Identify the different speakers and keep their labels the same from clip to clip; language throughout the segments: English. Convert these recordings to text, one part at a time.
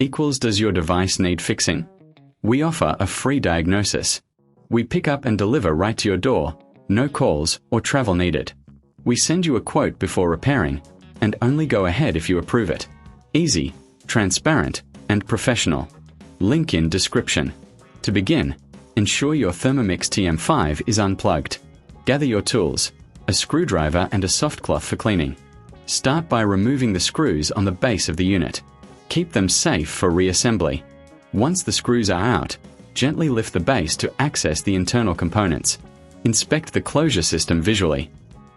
Speaker 1: equals does your device need fixing? We offer a free diagnosis. We pick up and deliver right to your door, no calls or travel needed. We send you a quote before repairing, and only go ahead if you approve it. Easy, transparent, and professional. Link in description. To begin, ensure your Thermomix TM5 is unplugged. Gather your tools, a screwdriver and a soft cloth for cleaning. Start by removing the screws on the base of the unit. Keep them safe for reassembly. Once the screws are out, gently lift the base to access the internal components. Inspect the closure system visually.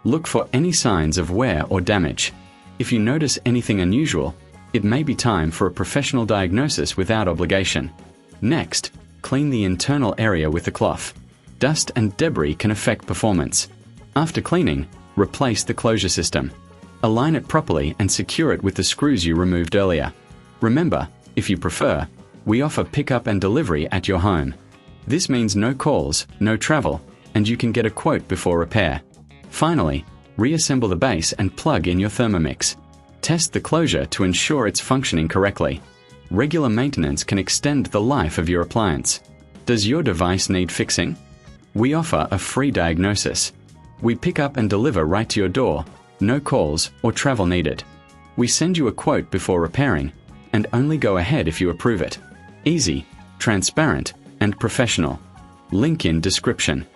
Speaker 1: Look for any signs of wear or damage. If you notice anything unusual, it may be time for a professional diagnosis without obligation. Next, clean the internal area with the cloth. Dust and debris can affect performance. After cleaning, replace the closure system. Align it properly and secure it with the screws you removed earlier. Remember, if you prefer, we offer pickup and delivery at your home. This means no calls, no travel, and you can get a quote before repair. Finally, reassemble the base and plug in your Thermomix. Test the closure to ensure it's functioning correctly. Regular maintenance can extend the life of your appliance. Does your device need fixing? We offer a free diagnosis. We pick up and deliver right to your door, no calls or travel needed. We send you a quote before repairing, and only go ahead if you approve it. Easy, transparent, and professional. Link in description.